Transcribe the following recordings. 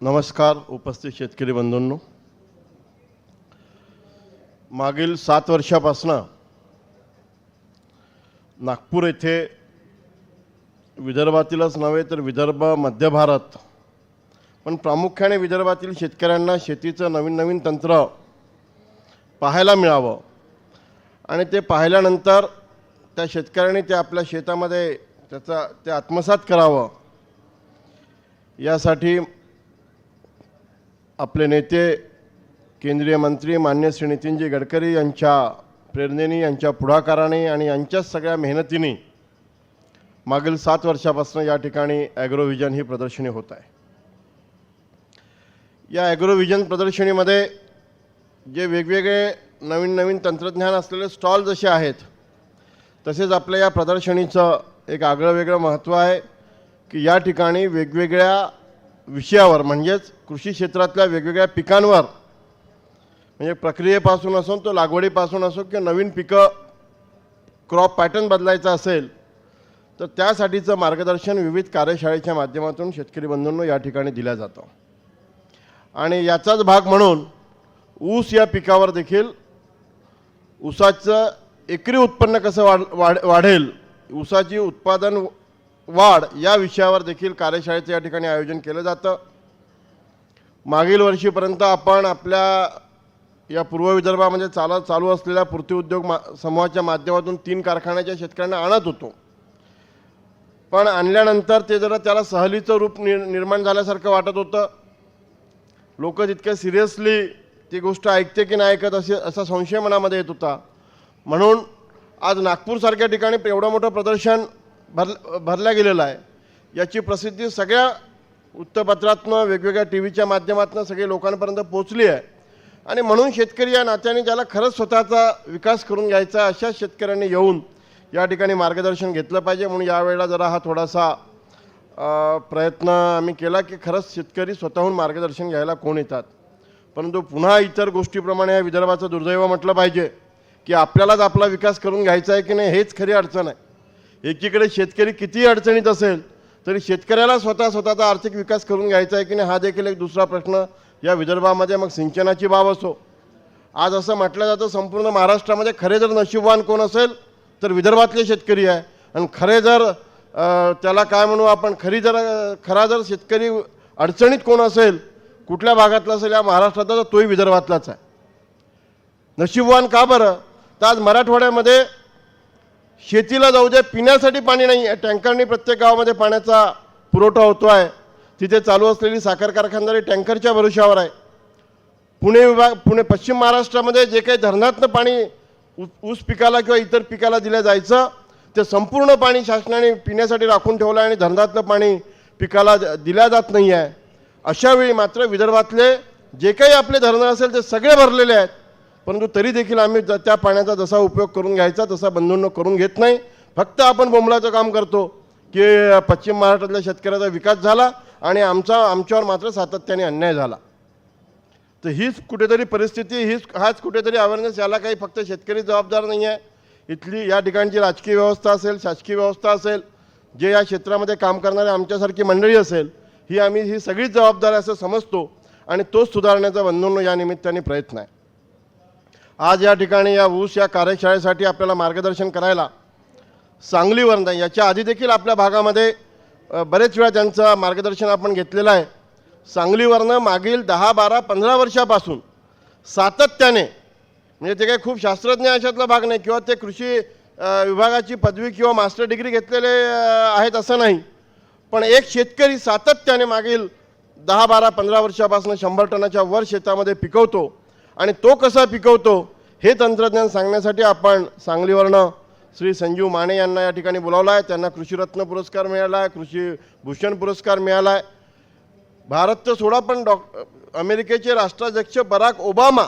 नमस्कार उपस्थित शेतकरी बंधूंनो, मागील 7 वर्षापासून नागपूर येथे विदर्भातीलच नव्हे तर विदर्भ मध्य भारत पण प्रामुख्याने विदर्भातील शेतकऱ्यांना शेतीचं नवीन तंत्र पाहायला मिळावं आणि ते पाहिल्यानंतर त्या शेतकऱ्यांनी ते आपल्या शेतामध्ये ते आत्मसात करावं यासाठी आपले नेते केंद्रीय मंत्री माननीय श्री नितीनजी गडकरी यांच्या प्रेरणेने, यांच्या पुढाकाराने आणि यांच्याच सगळ्या मेहनतीने मागील 7 वर्षापासून या ठिकाणी ॲग्रोव्हिजन ही प्रदर्शनी होत आहे। या ॲग्रोव्हिजन प्रदर्शनीमध्ये जे वेगवेगळे नवीन तंत्रज्ञान असलेले स्टॉल जसे आहेत तसेच आपल्या या प्रदर्शनीचं एक आगळंवेगळं महत्त्व आहे की या ठिकाणी वेगवेगळ्या विषयावर म्हणजेच कृषी क्षेत्रातल्या वेगवेगळ्या पिकांवर म्हणजे प्रक्रियेपासून असो तो लागवडीपासून असो किंवा नवीन पिकं क्रॉप पॅटर्न बदलायचा असेल तर त्यासाठीचं मार्गदर्शन विविध कार्यशाळेच्या माध्यमातून शेतकरी बंधूंनो या ठिकाणी दिलं जातं। आणि याचाच भाग म्हणून ऊस या पिकावर देखील ऊसाचं एकरी उत्पन्न कसं वाढेल, ऊसाची उत्पादन वाढ या विषयावर देखील कार्यशाळेचं या ठिकाणी आयोजन केलं जातं। मागील वर्षीपर्यंत आपण आपल्या या पूर्व विदर्भामध्ये चालू असलेल्या पूर्ती उद्योग समूहाच्या माध्यमातून 3 कारखान्याच्या शेतकऱ्यांना आणत होतो, पण आणल्यानंतर ते जरा त्याला सहलीचं रूप निर्माण झाल्यासारखं वाटत होतं। लोक तितके सिरियसली ती गोष्ट ऐकते की नाही ऐकत असा संशय मनामध्ये येत होता। म्हणून आज नागपूरसारख्या ठिकाणी एवढं मोठं प्रदर्शन भरल्या गेलेलं आहे। याची प्रसिद्धी सगळ्या वृत्तपत्रातनं वेगवेगळ्या टीव्हीच्या माध्यमातून सगळे लोकांपर्यंत पोहोचली आहे आणि म्हणून शेतकरी या नात्याने ज्याला खरंच स्वतःचा विकास करून घ्यायचा अशा शेतकऱ्यांनी येऊन या ठिकाणी मार्गदर्शन घेतलं पाहिजे। म्हणून यावेळेला जरा हा थोडासा प्रयत्न आम्ही केला की खरंच शेतकरी स्वतःहून मार्गदर्शन घ्यायला कोण येतात, परंतु पुन्हा इतर गोष्टीप्रमाणे या विदर्भाचं दुर्दैव म्हटलं पाहिजे की आपल्यालाच आपला विकास करून घ्यायचा आहे की नाही हेच खरी अडचण आहे। एकीकडे शेतकरी कितीही अडचणीत असेल तरी शेतकऱ्याला स्वतःचा आर्थिक विकास करून घ्यायचा आहे की नाही हा देखील एक दुसरा प्रश्न या विदर्भामध्ये। मग सिंचनाची बाब असो, आज असं म्हटलं जातं संपूर्ण महाराष्ट्रामध्ये खरे जर नशीबवान कोण असेल तर विदर्भातले शेतकरी आहे आणि खरे जर त्याला काय म्हणू आपण खरा जर शेतकरी अडचणीत कोण असेल कुठल्या भागातला असेल या महाराष्ट्रातला तर तोही विदर्भातलाच आहे। नशीबवान का बरं? तर आज मराठवाड्यामध्ये शेतीला जाऊ दे पिण्यासाठी पाणी नाही आहे, टँकरनी प्रत्येक गावामध्ये पाण्याचा पुरवठा होतो आहे। तिथे चालू असलेली साखर कारखानदारी टँकरच्या भरोशावर आहे। पुणे पश्चिम महाराष्ट्रामध्ये जे काही धरणातनं पाणी ऊस पिकाला किंवा इतर पिकाला दिलं जायचं ते संपूर्ण पाणी शासनाने पिण्यासाठी राखून ठेवलं आहे आणि धरणातलं पाणी पिकाला दिल्या जात नाही आहे। अशा वेळी मात्र विदर्भातले जे काही आपले धरणं असेल ते सगळे भरलेले आहेत, परंतु तरी देखील आम्ही त्या पाण्याचा जसा उपयोग करून घ्यायचा तसा बंधूंनो करून घेत नाही। फक्त आपण बोंबलाचं काम करतो की पश्चिम महाराष्ट्रातल्या शेतकऱ्याचा विकास झाला आणि आमच्यावर मात्र सातत्याने अन्याय झाला। तर हीच कुठेतरी परिस्थिती, हाच कुठेतरी अवेअरनेस, याला काही फक्त शेतकरी जबाबदार नाही आहे। इथली या ठिकाणची राजकीय व्यवस्था असेल, शासकीय व्यवस्था असेल, जे या क्षेत्रामध्ये काम करणारे आमच्यासारखी मंडळी असेल, ही सगळीच जबाबदार असं समजतो आणि तोच सुधारण्याचा बंधूंनो या निमित्ताने प्रयत्न आहे। आज या ठिकाणी या ऊस या कार्यशाळेसाठी आपल्याला मार्गदर्शन करायला सांगलीवरून, याच्या आधी देखील आपल्या भागामध्ये बरेच वेळा त्यांचं मार्गदर्शन आपण घेतलेलं आहे। सांगलीवरनं मागील 10, 12, 15 वर्षापासून सातत्याने, म्हणजे ते काही खूप शास्त्रज्ञ अशातला भाग नाही किंवा ते कृषी विभागाची पदवी किंवा मास्टर डिग्री घेतलेले आहेत असं नाही, पण एक शेतकरी सातत्याने मागील 10, 12, 15 वर्षापासून 100 टनाच्या वर शेतामध्ये पिकवतो आणि तो कसा पिकवतो हे तंत्रज्ञान सांगण्यासाठी आपण सांगलीवरनं श्री संजीव माने यांना या ठिकाणी बोलावलं आहे। त्यांना कृषीरत्न पुरस्कार मिळाला आहे, कृषी भूषण पुरस्कार मिळाला आहे। भारत तर सोडा पण अमेरिकेचे राष्ट्राध्यक्ष बराक ओबामा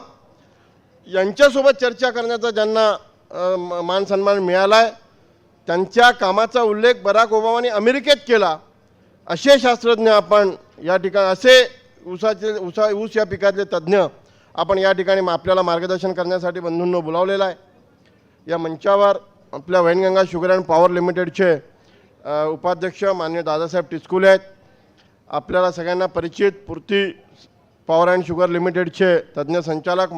यांच्यासोबत चर्चा करण्याचा ज्यांना मान सन्मान मिळाला आहे, त्यांच्या कामाचा उल्लेख बराक ओबामाने अमेरिकेत केला असे शास्त्रज्ञ आपण या ठिकाणी, असे ऊस या पिकातले तज्ज्ञ आपण या ठिकाणी आपल्याला मार्गदर्शन करण्यासाठी बंधूंनो बोलावलेलं आहे। या मंचावर आपल्या वैनगंगा शुगर अँड पॉवर लिमिटेडचे उपाध्यक्ष माननीय दादासाहेब टिचकुले आहेत आपल्याला सगळ्यांना परिचित पूर्ती पॉवर अँड शुगर लिमिटेडचे तज्ज्ञ संचालक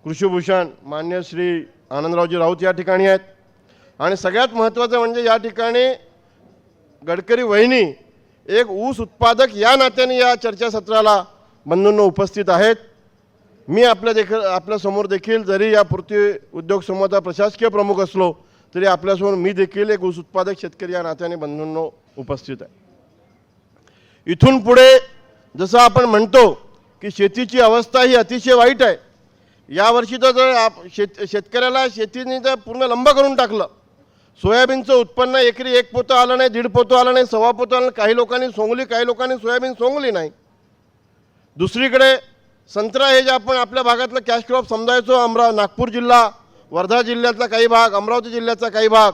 कृषीभूषण मान्य श्री आनंदरावजी राऊत या ठिकाणी आहेत. आणि सगळ्यात महत्त्वाचं म्हणजे या ठिकाणी गडकरी वहिनी एक ऊस उत्पादक या नात्याने या चर्चासत्राला बंधूंनो उपस्थित आहेत. मी आपल्यासमोर देखील जरी या पूर्ती उद्योग समूहाचा प्रशासकीय प्रमुख असलो तरी आपल्यासमोर मी देखील एक ऊस उत्पादक शेतकरी या नात्याने बंधूंनो उपस्थित आहे. इथून पुढे जसं आपण म्हणतो की शेतीची अवस्था ही अतिशय वाईट आहे. यावर्षी तर जर शेतकऱ्याला शेतीने तर पूर्ण लंब करून टाकलं. सोयाबीनचं उत्पन्न एकरी 1 पोतं आलं नाही, 1.5 पोतं आलं नाही, 1.25 पोतं आलं. काही लोकांनी सोंगली, काही लोकांनी सोयाबीन सोंगली नाही. दुसरीकडे संत्रा हे जे आपण आपल्या भागातलं कॅश क्रॉप समजायचो, नागपूर जिल्हा, वर्धा जिल्ह्यातला काही भाग, अमरावती जिल्ह्याचा काही भाग,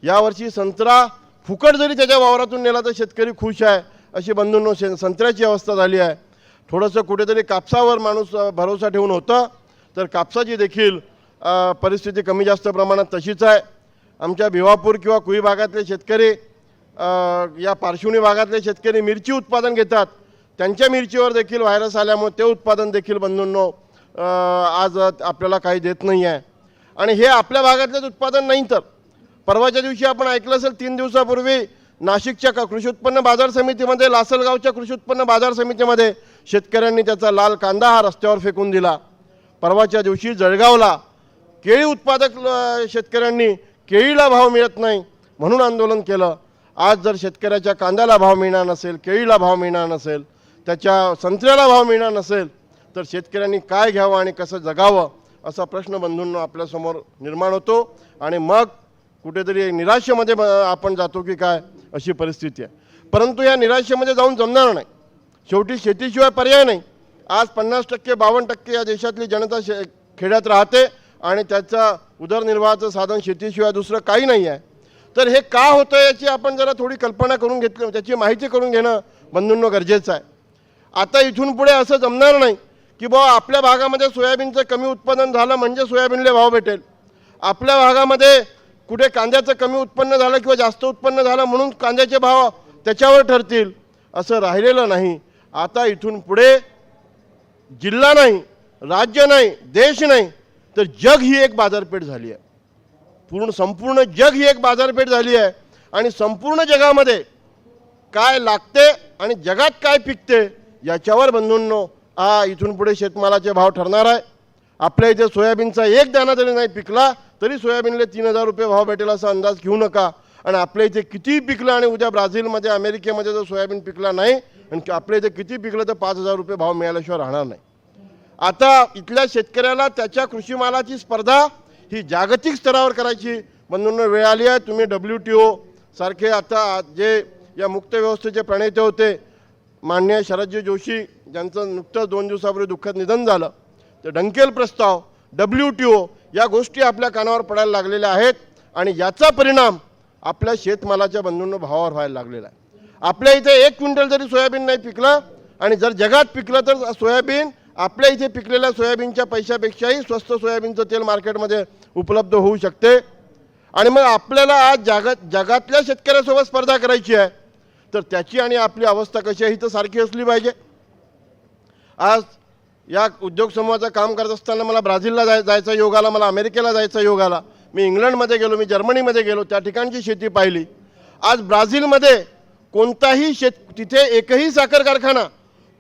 यावर्षी संत्रा फुकट जरी त्याच्या वावरातून नेला तर शेतकरी खुश आहे. अशी बंधूंनो संत्र्याची अवस्था झाली आहे. थोडंसं कुठेतरी कापसावर माणूस भरोसा ठेवून होतं, तर कापसाची देखील परिस्थिती कमी जास्त प्रमाणात तशीच आहे. आमच्या भिवापूर किंवा कुई भागातले शेतकरी, या पार्श्वनी भागातले शेतकरी मिरची उत्पादन घेतात. त्यांच्या मिरचीवर देखील व्हायरस आल्यामुळे ते उत्पादन देखील बंधूंनो आज आपल्याला काही देत नाही आहे. आणि हे आपल्या भागातलेच उत्पादन नाही, तर परवाच्या दिवशी आपण ऐकलं असेल 3 दिवसापूर्वी नाशिकच्या कृषी उत्पन्न बाजार समितीमध्ये, लासलगावच्या कृषी उत्पन्न बाजार समितीमध्ये शेतकऱ्यांनी त्याचा लाल कांदा हा रस्त्यावर फेकून दिला. परवाच्या दिवशी जळगावला केळी उत्पादक शेतकऱ्यांनी केळीला भाव मिळत नाही म्हणून आंदोलन केलं. आज जर शेतकऱ्याच्या कांद्याला भाव मिळणार नसेल, केळीला भाव मिळणार नसेल, त्याच्या संत्र्याला भाव मिळणार नसेल, तर शेतकऱ्यांनी काय घ्यावं आणि कसं जगावं असा प्रश्न बंधूंनो आपल्यासमोर निर्माण होतो. आणि मग कुठेतरी निराशेमध्ये आपण जातो की काय अशी परिस्थिती आहे. परंतु या निराशेमध्ये जाऊन जमणार नाही. शेवटी शेतीशिवाय पर्याय नाही. आज 50% 52% या देशातली जनता खेड्यात राहते आणि त्याचा उदरनिर्वाहाचं साधन शेतीशिवाय दुसरं काही नाही आहे. तर हे का होतं याची आपण जरा थोडी कल्पना करून घेतली, त्याची माहिती करून घेणं बंधूंनो गरजेचं आहे. आता इथून पुढे असं जमणार नाही की बाबा आपल्या भागामध्ये सोयाबीनचं कमी उत्पादन झालं म्हणजे सोयाबीनला भाव भेटेल, आपल्या भागामध्ये कुठे कांद्याचं कमी उत्पन्न झालं किंवा जास्त उत्पन्न झालं म्हणून कांद्याचे भाव त्याच्यावर ठरतील, असं राहिलेलं नाही. आता इथून पुढे जिल्हा नाही, राज्य नाही, देश नाही, तर जग ही एक बाजारपेठ झाली आहे. संपूर्ण जग ही एक बाजारपेठ झाली आहे. आणि संपूर्ण जगामध्ये काय लागते आणि जगात काय पिकते याच्यावर बंधूंनो इथून पुढे शेतमालाचे भाव ठरणार आहे. आपल्या इथे सोयाबीनचा एक दाणा जरी नाही पिकला तरी सोयाबीनला 3000 रुपये भाव भेटेल असा अंदाज घेऊ नका. आणि आपल्या इथे किती पिकलं आणि उद्या ब्राझीलमध्ये, अमेरिकेमध्ये जर सोयाबीन पिकला नाही आणि आपल्या इथे किती पिकलं तर 5000 रुपये भाव मिळाल्याशिवाय राहणार नाही. आता इथल्या शेतकऱ्याला त्याच्या कृषी मालाची स्पर्धा ही जागतिक स्तरावर करायची बंधूंनो वेळ आली आहे. तुम्ही WTO सारखे आता जे या मुक्त व्यवस्थेचे प्रणेते होते माननीय शरदजी जोशी, ज्यांचं नुकतंच 2 दिवसापूर्वी दुःखद निधन झालं, तर डंकेल प्रस्ताव, WTO या गोष्टी आपल्या कानावर पडायला लागलेल्या आहेत. आणि याचा परिणाम आपल्या शेतमालाच्या बंधूंनो भावावर व्हायला लागलेला आहे. आपल्या इथे 1 क्विंटल जरी सोयाबीन नाही पिकलं आणि जर जगात पिकलं तर सोयाबीन आपल्या इथे पिकलेल्या सोयाबीनच्या पैशापेक्षाही स्वस्त सोयाबीनचं तेल मार्केटमध्ये उपलब्ध होऊ शकते. आणि मग आपल्याला आज जगातल्या शेतकऱ्यासोबत स्पर्धा करायची आहे, तर त्याची आणि आपली अवस्था कशी आहे ही तर सारखी असली पाहिजे. आज या उद्योग समूहाचं काम करत असताना मला ब्राझीलला जायचा योग आला, मला अमेरिकेला जायचा योग आला, मी इंग्लंडमध्ये गेलो, मी जर्मनीमध्ये गेलो, त्या ठिकाणची शेती पाहिली. आज ब्राझीलमध्ये कोणताही तिथे एकही साखर कारखाना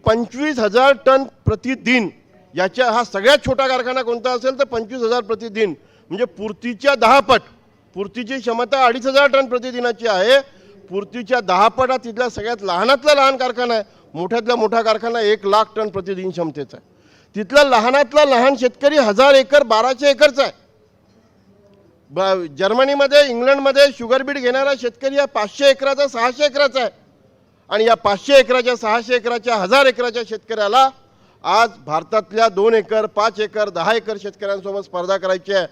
25,000 टन प्रतिदिन, हा सगळ्यात छोटा कारखाना कोणता असेल तर 25,000 प्रतिदिन, म्हणजे पूर्तीच्या 10 पट. पूर्तीची क्षमता 2,500 टन प्रतिदिनाची आहे. पूर्तीच्या 10 पट हा तिथला सगळ्यात लहानातला लहान कारखाना आहे. मोठ्यातला मोठा कारखाना 1,00,000 टन प्रतिदिन क्षमतेचा आहे. तिथला लहानातला लहान शेतकरी 1000 एकर 1200 एकरचा आहे. जर्मनीमध्ये, इंग्लंडमध्ये शुगर बीट घेणारा शेतकरी हा 500 एकराचा 600 एकराचा आहे. आणि या 500 एकराच्या 600 एकराच्या 1000 एकराच्या शेतकऱ्याला आज भारतातल्या 2 एकर 5 एकर 10 एकर शेतकऱ्यांसोबत स्पर्धा करायची आहे.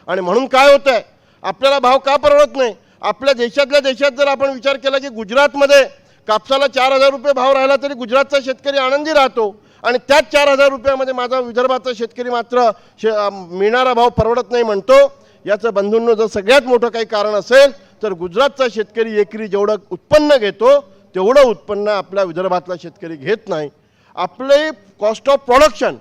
आणि म्हणून काय होतं आहे, आपल्याला भाव का परवडत नाही. आपल्या देशातल्या देशात जर आपण विचार केला की गुजरातमध्ये कापसाला 4000 रुपये भाव राहिला तरी गुजरातचा शेतकरी आनंदी राहतो. आणि त्याच 4000 रुपयामध्ये माझा विदर्भाचा शेतकरी मात्र मिळणारा भाव परवडत नाही म्हणतो. याचं बंधूंनो जर सगळ्यात मोठं काही कारण असेल तर गुजरातचा शेतकरी एकरी जेवढं उत्पन्न घेतो तेवढं उत्पन्न आपल्या विदर्भातला शेतकरी घेत नाही. आपले कॉस्ट ऑफ प्रोडक्शन,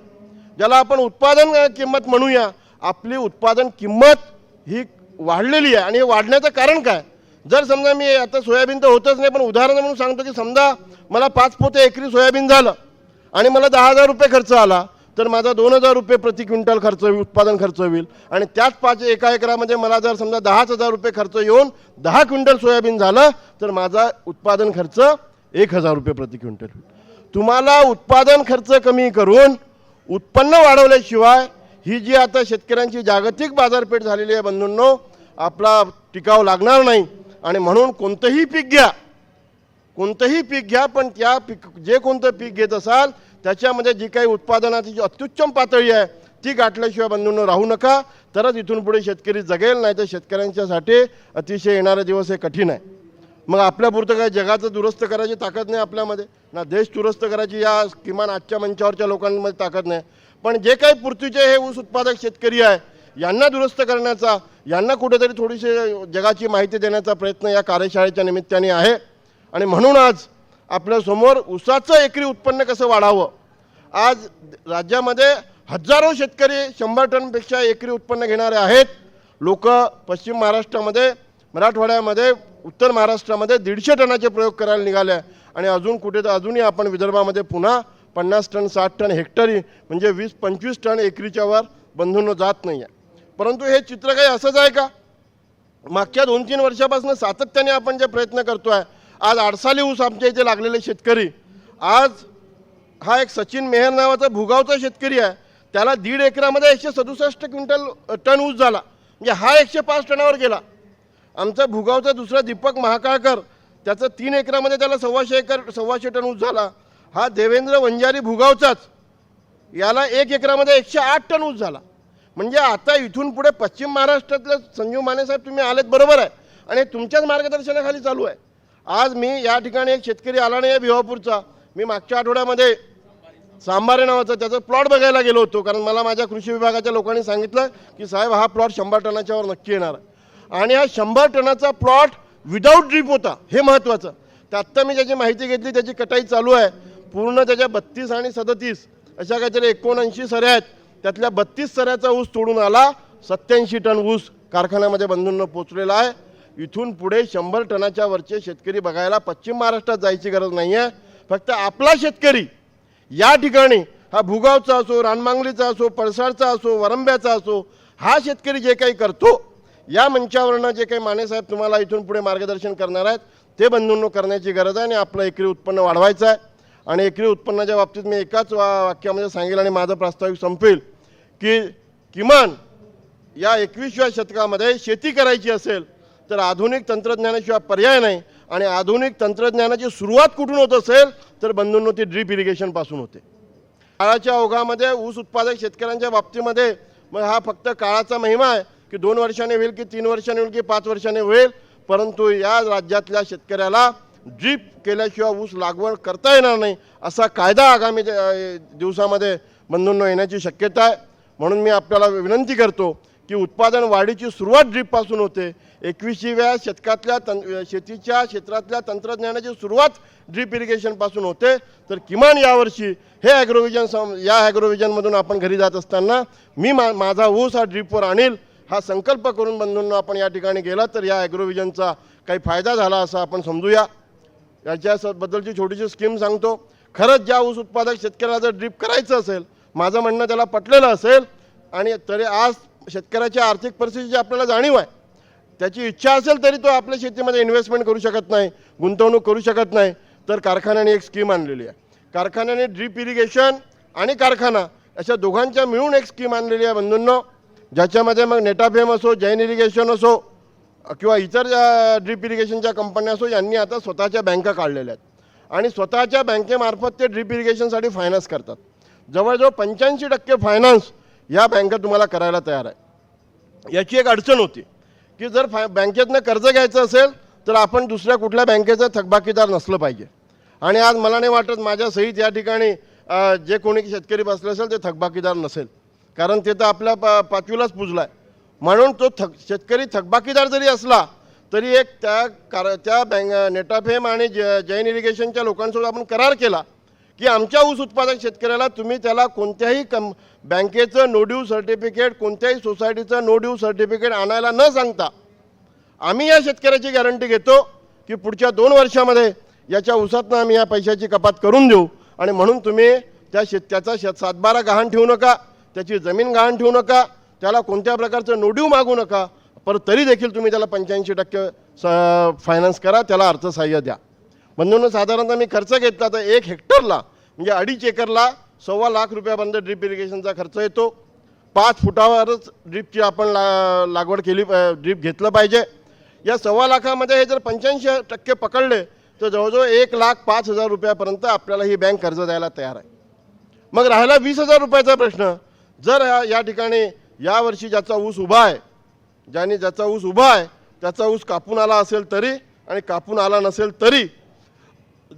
ज्याला आपण उत्पादन किंमत म्हणूया, आपली उत्पादन किंमत ही वाढलेली आहे. आणि वाढण्याचं कारण काय? जर समजा मी आता सोयाबीन तर होतच नाही, पण उदाहरण म्हणून सांगतो की समजा मला 5 पोते एकरी सोयाबीन झालं आणि मला 10,000 रुपये खर्च आला, तर माझा 2,000 रुपये प्रति क्विंटल खर्च उत्पादन खर्च होईल. आणि त्याच एका एकरामध्ये मला जर समजा 10,000 रुपये खर्च येऊन 10 क्विंटल सोयाबीन झालं, तर माझा उत्पादन खर्च 1,000 रुपये प्रति क्विंटल होईल. तुम्हाला उत्पादन खर्च कमी करून उत्पन्न वाढवल्याशिवाय ही जी आता शेतकऱ्यांची जागतिक बाजारपेठ झालेली आहे बंधूंनो, आपला टिकाव लागणार नाही. आणि म्हणून कोणतंही पीक घ्या, पण त्या जे कोणतं पीक घेत असाल त्याच्यामध्ये जी काही उत्पादनाची जी अत्युच्चम पातळी आहे ती गाठल्याशिवाय बंधूंनो राहू नका. तरच इथून पुढे शेतकरी जगेल, नाही तर शेतकऱ्यांच्यासाठी अतिशय येणारे दिवस हे कठीण आहे. मग आपल्यापुरतं काय जगाचं दुरुस्त करायची ताकद नाही आपल्यामध्ये, ना देश दुरुस्त करायची या किमान आजच्या मंचावरच्या लोकांमध्ये ताकद नाही. पण जे काही पृथ्वीचे हे ऊस उत्पादक शेतकरी आहे यांना दुरुस्त करण्याचा, यांना कुठेतरी थोडीशी जगाची माहिती देण्याचा प्रयत्न या कार्यशाळेच्या निमित्ताने आहे. आणि म्हणून आज आपल्यासमोर ऊसाचं एकरी उत्पन्न कसं वाढावं, आज राज्यामध्ये हजारो शेतकरी 100 टनपेक्षा एकरी उत्पन्न घेणारे आहेत. लोक पश्चिम महाराष्ट्रामध्ये, मराठवाड्यामध्ये, उत्तर महाराष्ट्रामध्ये 150 टनाचे प्रयोग करायला निघाले. आणि अजून कुठे तर अजूनही आपण विदर्भामध्ये पुन्हा 50 टन 60 टन हेक्टरी म्हणजे 20-25 टन एकरीच्या वर बंधूंनो जात नाही आहे. परंतु हे चित्र काही असंच आहे का? मागच्या 2-3 वर्षापासून सातत्याने आपण जे प्रयत्न करतो आहे, आज आडसाली ऊस आमच्या इथे लागलेले शेतकरी, आज हा एक सचिन मेहर नावाचा भुगावचा शेतकरी आहे, त्याला 1.5 एकरामध्ये 167 टन ऊस झाला, म्हणजे हा 105 टनावर गेला. आमचा भुगावचा दुसरा दीपक महाकाळकर, त्याचं 3 एकरामध्ये त्याला 1.25 टन ऊस झाला. हा देवेंद्र वंजारी भुगावचाच, याला 1 एकरामध्ये 108 टन ऊस झाला. म्हणजे आता इथून पुढे पश्चिम महाराष्ट्रातले संजीव माने साहेब तुम्ही आलेत, बरोबर आहे, आणि तुमच्याच मार्गदर्शनाखाली चालू आहे. आज मी या ठिकाणी एक शेतकरी आला नाही आहे भिवापूरचा, मी मागच्या आठवड्यामध्ये सांबारे नावाचा त्याचा प्लॉट बघायला गेलो होतो, कारण मला माझ्या कृषी विभागाच्या लोकांनी सांगितलं की साहेब हा प्लॉट 100 टनाच्यावर नक्की येणार आहे. आणि हा 100 टनाचा प्लॉट विदाऊट ड्रीप होता, हे महत्त्वाचं. तर आत्ता मी ज्याची माहिती घेतली त्याची कटाई चालू आहे. पूर्ण त्याच्या 32 आणि 37 अशा काहीतरी 79 सऱ्या आहेत, त्यातल्या 32 सऱ्याचा ऊस तोडून आला. 87 टन ऊस कारखान्यामध्ये बंधूंना पोचलेला आहे. इथून पुढे 100 टनाच्या वरचे शेतकरी बघायला पश्चिम महाराष्ट्रात जायची गरज नाही आहे. फक्त आपला शेतकरी या ठिकाणी, हा भुगावचा असो, रानमांगलीचा असो, पळसाडचा असो, वरंब्याचा असो, हा शेतकरी जे काही करतो, या मंचावरनं जे काही मानेसाहेब तुम्हाला इथून पुढे मार्गदर्शन करणार आहेत ते बंधूंनो करण्याची गरज आहे. आणि आपलं एकरी उत्पन्न वाढवायचं आहे. आणि एकरी उत्पन्नाच्या बाबतीत मी एकाच वाक्यामध्ये सांगेल आणि माझं प्रास्ताविक संपेल की किमान या 21व्या शतकामध्ये शेती करायची असेल तर आधुनिक तंत्रज्ञानाशिवाय पर्याय नाही. आणि आधुनिक तंत्रज्ञानाची सुरुवात कुठून होत असेल तर बंधूंनो ती ड्रीप इरिगेशनपासून होते. काळाच्या ओघामध्ये ऊस उत्पादक शेतकऱ्यांच्या बाबतीमध्ये मग हा फक्त काळाचा महिमा आहे की 2 वर्षाने होईल की 3 वर्षाने होईल की 5 वर्षाने होईल, परंतु या राज्यातल्या शेतकऱ्याला ड्रीप केल्याशिवाय ऊस लागवड करता येणार नाही असा कायदा आगामी दिवसामध्ये बंधूंनो येण्याची शक्यता आहे. म्हणून मी आपल्याला विनंती करतो की उत्पादन वाढीची सुरुवात ड्रीपपासून होते. 21व्या शतकातल्या शेतीच्या क्षेत्रातल्या तंत्रज्ञानाची सुरुवात ड्रीप इरिगेशनपासून होते. तर किमान यावर्षी हे ॲग्रोव्हिजनमधून आपण घरी जात असताना मी माझा ऊस हा ड्रीपवर आणील हा संकल्प करून बंधूंना आपण या ठिकाणी गेला तर या ॲग्रोव्हिजनचा काही फायदा झाला असं आपण समजूया. याच्याबद्दलची छोटीशी स्कीम सांगतो. खरंच ज्या ऊस उत्पादक शेतकऱ्याला जर ड्रीप करायचं असेल, माझं म्हणणं त्याला पटलेलं असेल आणि तरी आज शेतकऱ्याच्या आर्थिक परिस्थितीची आपल्याला जाणीव आहे, त्याची इच्छा असेल तरी तो आपल्या शेतीमध्ये इन्व्हेस्टमेंट करू शकत नाही, गुंतवणूक करू शकत नाही, तर कारखान्याने एक स्कीम आणलेली आहे. कारखान्याने ड्रीप इरिगेशन आणि कारखाना अशा दोघांच्या मिळून एक स्कीम आणलेली आहे बंधूंनो, ज्याच्यामध्ये मग नेटाफेम असो, जैन इरिगेशन असो किंवा इतर ड्रीप इरिगेशनच्या कंपन्या असो, यांनी आता स्वतःच्या बँका काढलेल्या आहेत आणि स्वतःच्या बँकेमार्फत ते ड्रीप इरिगेशनसाठी फायनान्स करतात. जवळजवळ 85% फायनान्स या बँका तुम्हाला करायला तयार आहे. याची एक अडचण होती की जर बँकेतनं कर्ज घ्यायचं असेल तर आपण दुसऱ्या कुठल्या बँकेचं थकबाकीदार नसलं पाहिजे. आणि आज मला नाही वाटत माझ्या सहित या ठिकाणी जे कोणी शेतकरी बसले असेल ते थकबाकीदार नसेल, कारण ते तर आपल्या 5वीलाच पुजला आहे. म्हणून तो शेतकरी थकबाकीदार जरी असला तरी एक त्या नेटाफेम आणि जैन इरिगेशनच्या लोकांसोबत आपण करार केला की आमच्या ऊस उत्पादक शेतकऱ्याला तुम्ही त्याला कोणत्याही बँकेचं नो ड्यू सर्टिफिकेट, कोणत्याही सोसायटीचं नो ड्यू सर्टिफिकेट आणायला न सांगता आम्ही या शेतकऱ्याची गॅरंटी घेतो की पुढच्या 2 वर्षामध्ये याच्या ऊसातनं आम्ही या पैशाची कपात करून देऊ. आणि म्हणून तुम्ही त्याचा सातबारा गहाण ठेवू नका, त्याची जमीन गहाण ठेवू नका, त्याला कोणत्या प्रकारचं नो ड्यू मागू नका, पर तरी देखील तुम्ही त्याला 85% फायनान्स करा, त्याला अर्थसहाय्य द्या. म्हणून साधारणतः मी खर्च घेतला तर 1 हेक्टरला म्हणजे 2.5 एकरला 1.25 लाख रुपयापर्यंत ड्रीप इरिगेशनचा खर्च येतो. 5 फुटावरच ड्रीपची आपण लागवड केली, ड्रीप घेतलं पाहिजे. या 1.25 लाखामध्ये हे जर 85% पकडले तर जवळजवळ 1,05,000 रुपयापर्यंत आपल्याला ही बँक कर्ज द्यायला तयार आहे. मग राहिला 20,000 रुपयाचा प्रश्न. जर या ठिकाणी यावर्षी ज्याचा ऊस उभा आहे, ज्याचा ऊस उभा आहे त्याचा ऊस कापून आला असेल तरी आणि कापून आला नसेल तरी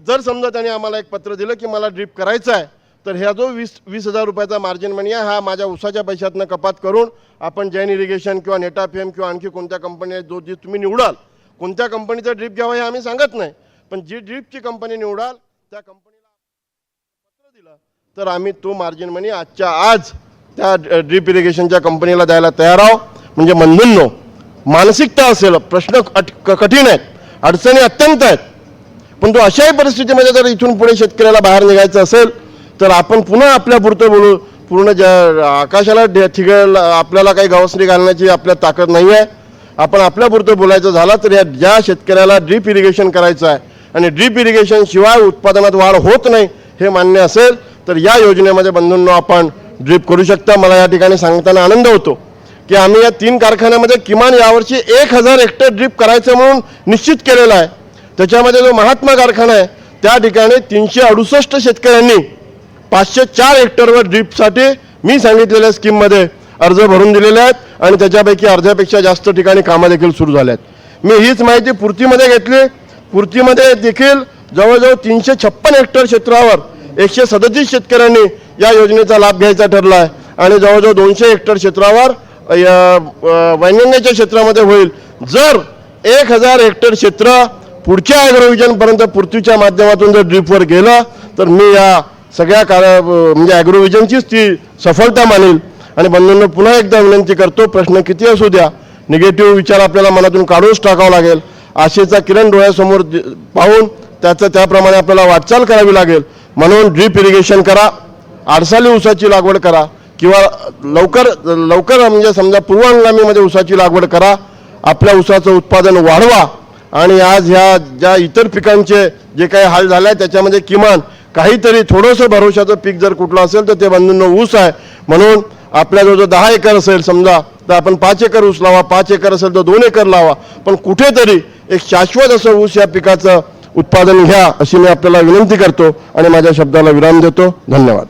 जर समजा त्याने आम्हाला एक पत्र दिलं की मला ड्रीप करायचं आहे, तर ह्या जो 20,000 रुपयाचा मार्जिन मनी आहे हा माझ्या ऊसाच्या पैशातनं कपात करून आपण जैन इरिगेशन किंवा नेटाफेम किंवा आणखी कोणत्या कंपनी जी तुम्ही निवडाल, कोणत्या कंपनीचा ड्रीप घ्यावा हे आम्ही सांगत नाही, पण जी ड्रीपची कंपनी निवडाल त्या कंपनीला पत्र दिलं तर आम्ही तो मार्जिन मनी आजच्या आज त्या ड्रीप इरिगेशनच्या कंपनीला द्यायला तयार आहोत. म्हणजे बंधूंनो, मानसिकता असेल, प्रश्न कठीण आहेत, अडचणी अत्यंत आहेत, पण तो अशाही परिस्थितीमध्ये जर इथून पुढे शेतकऱ्याला बाहेर निघायचं असेल तर आपण पुन्हा आपल्यापुरतं बोलू. पूर्ण आकाशाला ठिगळ आपल्याला काही गवसणी घालण्याची आपल्या ताकद नाही आहे. आपण आपल्यापुरतं बोलायचं झालं तर या ज्या शेतकऱ्याला ड्रीप इरिगेशन करायचं आहे आणि ड्रीप इरिगेशन शिवाय उत्पादनात वाढ होत नाही हे मान्य असेल तर या योजनेमध्ये बंधूंनो आपण ड्रीप करू शकता. मला या ठिकाणी सांगताना आनंद होतो की आम्ही या 3 कारखान्यामध्ये किमान यावर्षी 1,000 हेक्टर ड्रीप करायचं म्हणून निश्चित केलेलं आहे. त्याच्यामध्ये जो महात्मा कारखाना आहे त्या ठिकाणी 368 शेतकऱ्यांनी 504 हेक्टरवर ड्रीपसाठी मी सांगितलेल्या स्कीममध्ये अर्ज भरून दिलेले आहेत आणि त्याच्यापैकी अर्ध्यापेक्षा जास्त ठिकाणी कामं देखील सुरू झाले आहेत. मी हीच माहिती पूर्तीमध्ये घेतली. पूर्तीमध्ये देखील जवळजवळ 356 हेक्टर क्षेत्रावर 137 शेतकऱ्यांनी या योजनेचा लाभ घ्यायचा ठरला आहे आणि जवळजवळ 200 हेक्टर क्षेत्रावर वैनगंगेच्या क्षेत्रामध्ये होईल. जर 1,000 हेक्टर क्षेत्र पुढच्या ॲग्रोव्हिजनपर्यंत पूर्तीच्या माध्यमातून जर ड्रीपवर गेलं तर मी या सगळ्या म्हणजे ॲग्रोव्हिजनचीच ती सफलता मानेल. आणि बंधूंनो, पुन्हा एकदा विनंती करतो, प्रश्न किती असू द्या, निगेटिव्ह विचार आपल्याला मनातून काढूनच टाकावा लागेल. आशेचा किरण डोळ्यासमोर पाहून त्याप्रमाणे आपल्याला वाटचाल करावी लागेल. म्हणून ड्रीप इरिगेशन करा, आडसाली ऊसाची लागवड करा किंवा लवकर म्हणजे समजा पूर्व हंगामीमध्ये ऊसाची लागवड करा. आपल्या ऊसाचं उत्पादन वाढवा आणि आज ह्या ज्या इतर पिकांचे जे काही हाल झाले आहे त्याच्यामध्ये किमान काहीतरी थोडंसं भरोशाचं पीक जर कुठलं असेल तर ते बंधूंनो ऊस आहे. म्हणून आपल्या जो 10 एकर असेल समजा तर आपण 5 एकर ऊस लावा, 5 एकर असेल तर 2 एकर लावा, पण कुठेतरी एक शाश्वत असं ऊस या पिकाचं उत्पादन घ्या अशी मी आपल्याला विनंती करतो आणि माझ्या शब्दाला विराम देतो. धन्यवाद.